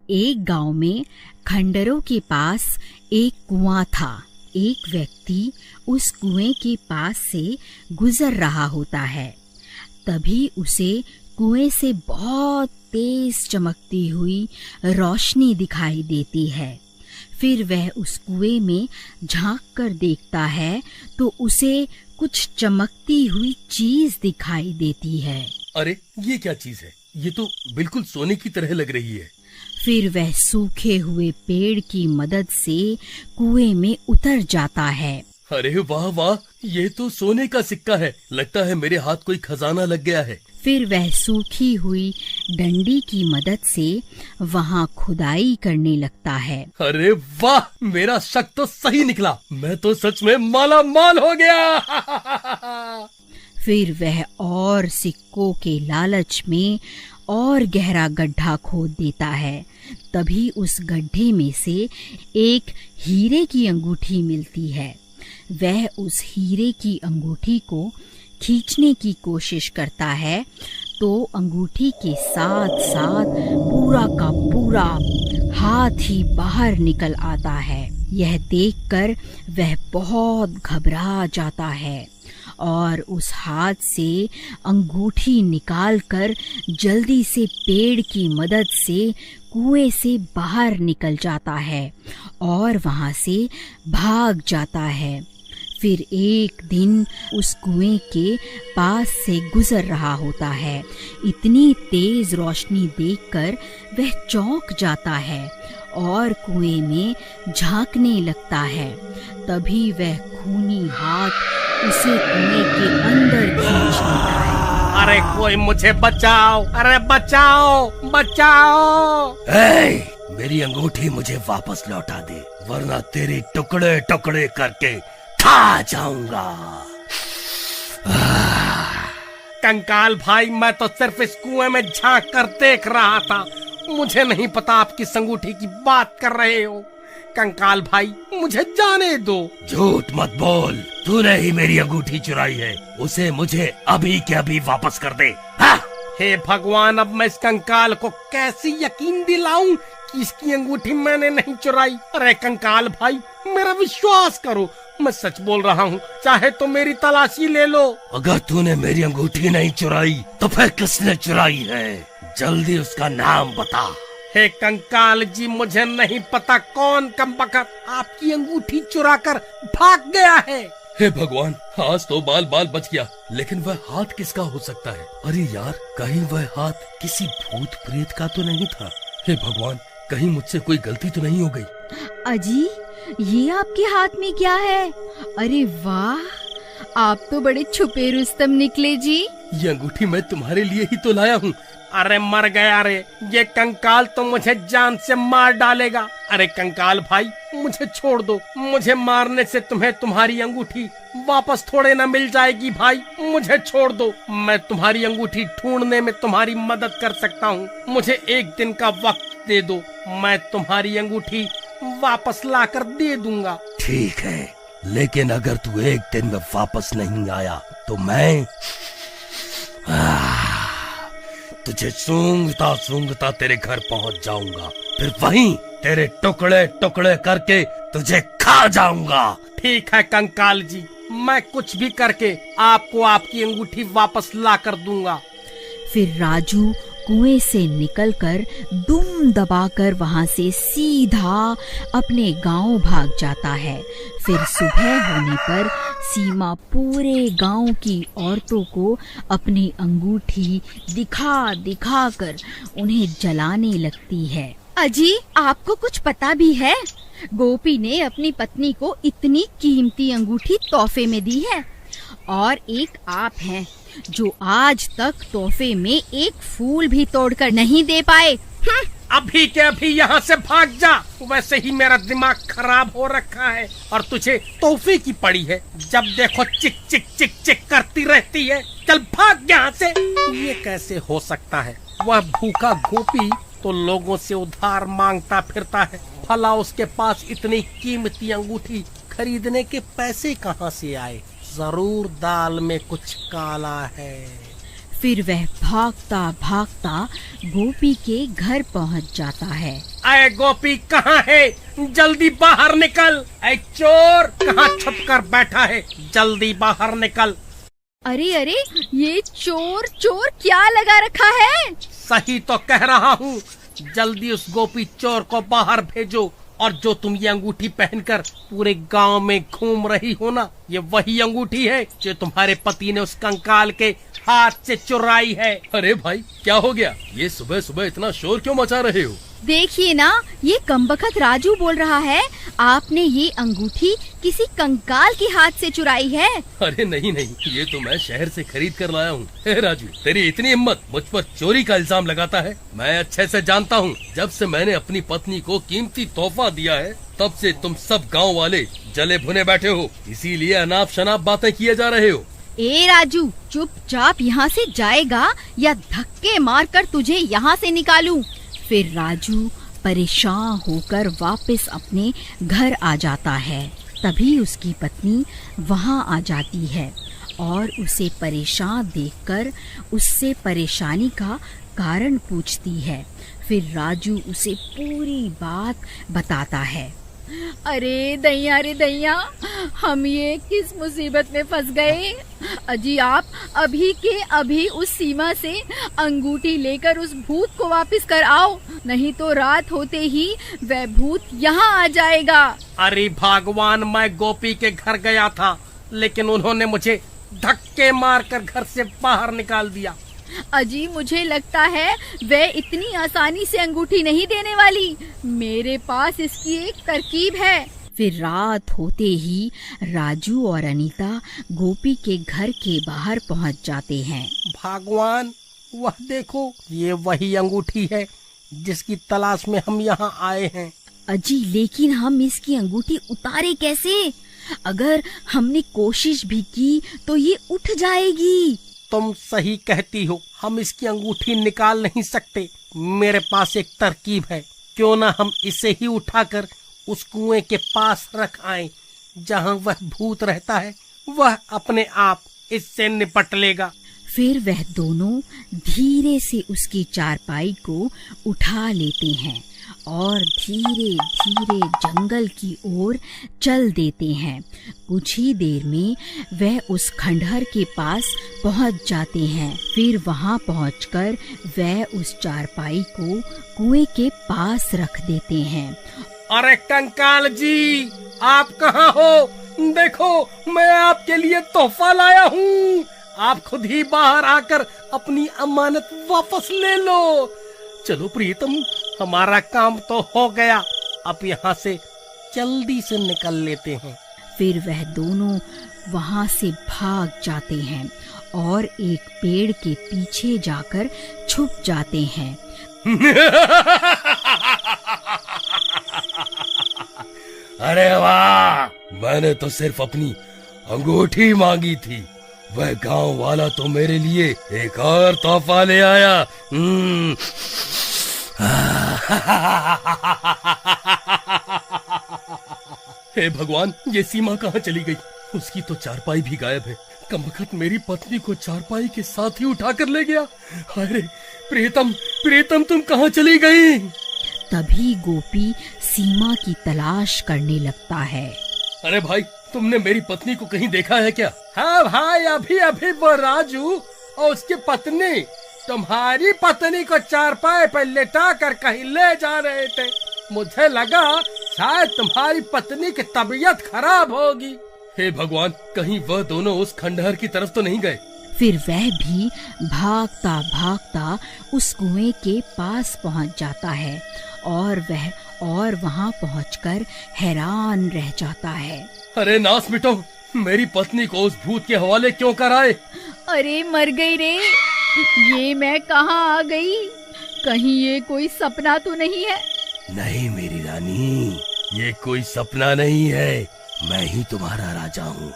एक गांव में खंडरों के पास एक कुआं था। एक व्यक्ति उस कुएं के पास से गुजर रहा होता है। तभी उसे कुएं से बहुत तेज चमकती हुई रोशनी दिखाई देती है। फिर वह उस कुएं में झांक कर देखता है तो उसे कुछ चमकती हुई चीज दिखाई देती है। अरे ये क्या चीज है? ये तो बिल्कुल सोने की तरह लग रही है। फिर वह सूखे हुए पेड़ की मदद से कुएं में उतर जाता है। अरे वाह वाह, ये तो सोने का सिक्का है। लगता है मेरे हाथ कोई खजाना लग गया है। फिर वह सूखी हुई डंडी की मदद से वहां खुदाई करने लगता है। अरे वाह, मेरा शक तो सही निकला। मैं तो सच में माला माल हो गया। फिर वह और सिक्कों के लालच में और गहरा गड्ढा खोद देता है। तभी उस गड्ढे में से एक हीरे की अंगूठी मिलती है। वह उस हीरे की अंगूठी को खींचने की कोशिश करता है तो अंगूठी के साथ साथ पूरा का पूरा हाथ ही बाहर निकल आता है। यह देखकर वह बहुत घबरा जाता है और उस हाथ से अंगूठी निकालकर जल्दी से पेड़ की मदद से कुएं से बाहर निकल जाता है और वहां से भाग जाता है। फिर एक दिन उस कुएं के पास से गुजर रहा होता है। इतनी तेज रोशनी देखकर वह चौंक जाता है और कुएं में झांकने लगता है। तभी वह खूनी हाथ उसे कुएं के अंदर खींच लेता है। अरे कोई मुझे बचाओ! अरे बचाओ बचाओ! मेरी अंगूठी मुझे वापस लौटा दे, वरना तेरे टुकड़े टुकड़े करके खा जाऊंगा। कंकाल भाई, मैं तो सिर्फ इस कुएं में झांक कर देख रहा था। मुझे नहीं पता आप किस अंगूठी की बात कर रहे हो। कंकाल भाई, मुझे जाने दो। झूठ मत बोल, तूने ही मेरी अंगूठी चुराई है। उसे मुझे अभी के अभी वापस कर दे। हे भगवान, अब मैं इस कंकाल को कैसे यकीन दिलाऊं कि इसकी अंगूठी मैंने नहीं चुराई। अरे कंकाल भाई, मेरा विश्वास करो, मैं सच बोल रहा हूँ। चाहे तो मेरी तलाशी ले लो। अगर तूने मेरी अंगूठी नहीं चुराई तो फिर किसने चुराई है? जल्दी उसका नाम बता। हे कंकाल जी, मुझे नहीं पता कौन कमबख्त आपकी अंगूठी चुरा कर भाग गया है। हे भगवान, आज तो बाल बाल बच गया। लेकिन वह हाथ किसका हो सकता है? अरे यार, कहीं वह हाथ किसी भूत प्रेत का तो नहीं था? हे भगवान, कहीं मुझसे कोई गलती तो नहीं हो गई? अजी, ये आपके हाथ में क्या है? अरे वाह, आप तो बड़े छुपे रुस्तम निकले जी। ये अंगूठी मैं तुम्हारे लिए ही तो लाया हूँ। अरे मर गया रे, ये कंकाल तो मुझे जान से मार डालेगा। अरे कंकाल भाई, मुझे छोड़ दो। मुझे मारने से तुम्हें तुम्हारी अंगूठी वापस थोड़े ना मिल जाएगी। भाई मुझे छोड़ दो, मैं तुम्हारी अंगूठी ढूंढने में तुम्हारी मदद कर सकता हूँ। मुझे एक दिन का वक्त दे दो, मैं तुम्हारी अंगूठी वापस लाकर दे दूंगा। ठीक है, लेकिन अगर तू एक दिन में वापस नहीं आया तो मैं तुझे सूंघता सूंघता तेरे घर पहुंच जाऊंगा। फिर वहीं तेरे टुकड़े टुकड़े करके तुझे खा जाऊंगा। ठीक है कंकाल जी, मैं कुछ भी करके आपको आपकी अंगूठी वापस ला कर दूंगा। फिर राजू कुएं से निकलकर दुम दबाकर वहां से सीधा अपने गांव भाग जाता है। फिर सुबह होने पर सीमा पूरे गांव की औरतों को अपनी अंगूठी दिखा दिखा कर उन्हें जलाने लगती है। अजी, आपको कुछ पता भी है? गोपी ने अपनी पत्नी को इतनी कीमती अंगूठी तोहफे में दी है और एक आप हैं जो आज तक तोहफे में एक फूल भी तोड़कर नहीं दे पाए। अभी के अभी यहाँ से भाग जा। वैसे ही मेरा दिमाग खराब हो रखा है और तुझे तोहफे की पड़ी है। जब देखो चिक चिक चिक चिक करती रहती है। चल भाग यहाँ से। ये कैसे हो सकता है? वह भूखा गोपी तो लोगों से उधार मांगता फिरता है, भला उसके पास इतनी कीमती अंगूठी खरीदने के पैसे कहाँ से आए? जरूर दाल में कुछ काला है। फिर वह भागता भागता गोपी के घर पहुंच जाता है। अरे गोपी कहाँ है? जल्दी बाहर निकल। ऐ चोर, कहाँ छुप कर बैठा है? जल्दी बाहर निकल। अरे अरे, ये चोर चोर क्या लगा रखा है? सही तो कह रहा हूँ। जल्दी उस गोपी चोर को बाहर भेजो। और जो तुम ये अंगूठी पहनकर पूरे गांव में घूम रही हो ना, ये वही अंगूठी है जो तुम्हारे पति ने उस कंकाल के हाथ से चुराई है। अरे भाई, क्या हो गया? ये सुबह सुबह इतना शोर क्यों मचा रहे हो? देखिए ना, ये कमबख्त राजू बोल रहा है आपने ये अंगूठी किसी कंकाल के हाथ से चुराई है। अरे नहीं नहीं, ये तो मैं शहर से खरीद कर लाया हूँ। हे राजू, तेरी इतनी हिम्मत, मुझ पर चोरी का इल्जाम लगाता है? मैं अच्छे से जानता हूँ, जब से मैंने अपनी पत्नी को कीमती तोहफा दिया है, तब से तुम सब गाँव वाले जले भुने बैठे हो, इसीलिए अनाप शनाप बातें किए जा रहे हो। ए राजू, चुपचाप यहाँ से जाएगा या धक्के मारकर तुझे यहाँ से निकालूं? फिर राजू परेशान होकर वापस अपने घर आ जाता है। तभी उसकी पत्नी वहाँ आ जाती है और उसे परेशान देखकर उससे परेशानी का कारण पूछती है। फिर राजू उसे पूरी बात बताता है। अरे दैया रे दैया, हम ये किस मुसीबत में फंस गए। अजी आप अभी के अभी उस सीमा से अंगूठी लेकर उस भूत को वापस कर आओ, नहीं तो रात होते ही वह भूत यहाँ आ जाएगा। अरे भगवान, मैं गोपी के घर गया था, लेकिन उन्होंने मुझे धक्के मारकर घर से बाहर निकाल दिया। अजी मुझे लगता है वह इतनी आसानी से अंगूठी नहीं देने वाली। मेरे पास इसकी एक तरकीब है। फिर रात होते ही राजू और अनीता गोपी के घर के बाहर पहुंच जाते हैं। भगवान, वह देखो, ये वही अंगूठी है जिसकी तलाश में हम यहाँ आए हैं। अजी लेकिन हम इसकी अंगूठी उतारे कैसे? अगर हमने कोशिश भी की तो ये उठ जाएगी। तुम सही कहती हो, हम इसकी अंगूठी निकाल नहीं सकते। मेरे पास एक तरकीब है, क्यों ना हम इसे ही उठाकर उस कुएं के पास रख आएं, जहां वह भूत रहता है। वह अपने आप इससे निपट लेगा। फिर वह दोनों धीरे से उसकी चारपाई को उठा लेते हैं और धीरे धीरे जंगल की ओर चल देते हैं। कुछ ही देर में वह उस खंडहर के पास पहुंच जाते हैं। फिर वहां पहुंचकर वह उस चारपाई को कुएं के पास रख देते हैं। अरे कंकाल जी, आप कहाँ हो? देखो, मैं आपके लिए तोहफा लाया हूँ। आप खुद ही बाहर आकर अपनी अमानत वापस ले लो। चलो प्रीतम, हमारा काम तो हो गया, अब यहाँ से जल्दी से निकल लेते हैं। फिर वह दोनों वहाँ से भाग जाते हैं और एक पेड़ के पीछे जाकर छुप जाते हैं। अरे वाह, मैंने तो सिर्फ अपनी अंगूठी मांगी थी, वह गांव वाला तो मेरे लिए एक और तोहफा ले आया। हे भगवान, ये सीमा कहाँ चली गई? उसकी तो चारपाई भी गायब है। कमबख्त मेरी पत्नी को चारपाई के साथ ही उठा कर ले गया। अरे प्रीतम, प्रीतम तुम कहाँ चली गई? तभी गोपी सीमा की तलाश करने लगता है। अरे भाई, तुमने मेरी पत्नी को कहीं देखा है क्या? हाँ भाई, अभी अभी वो राजू और उसकी पत्नी तुम्हारी पत्नी को चारपाई पर लेटा कर कहीं ले जा रहे थे। मुझे लगा शायद तुम्हारी पत्नी की तबीयत खराब होगी। हे भगवान, कहीं वह दोनों उस खंडहर की तरफ तो नहीं गए? फिर वह भी भागता भागता उस कुएं के पास पहुंच जाता है और वहां पहुंचकर हैरान रह जाता है। अरे नास मिटो, मेरी पत्नी को उस भूत के हवाले क्यों कराए? अरे मर गई रे, ये मैं कहाँ आ गई? कहीं ये कोई सपना तो नहीं है? नहीं मेरी रानी, ये कोई सपना नहीं है, मैं ही तुम्हारा राजा हूँ।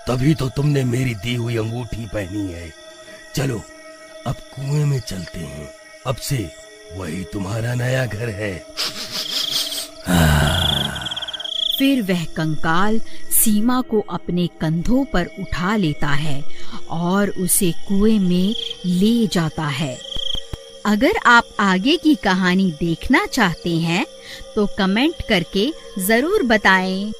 तभी तो तुमने मेरी दी हुई अंगूठी पहनी है। चलो अब कुएं में चलते हैं, अब से वही तुम्हारा नया घर है। फिर वह कंकाल सीमा को अपने कंधों पर उठा लेता है और उसे कुएं में ले जाता है। अगर आप आगे की कहानी देखना चाहते हैं तो कमेंट करके जरूर बताएं।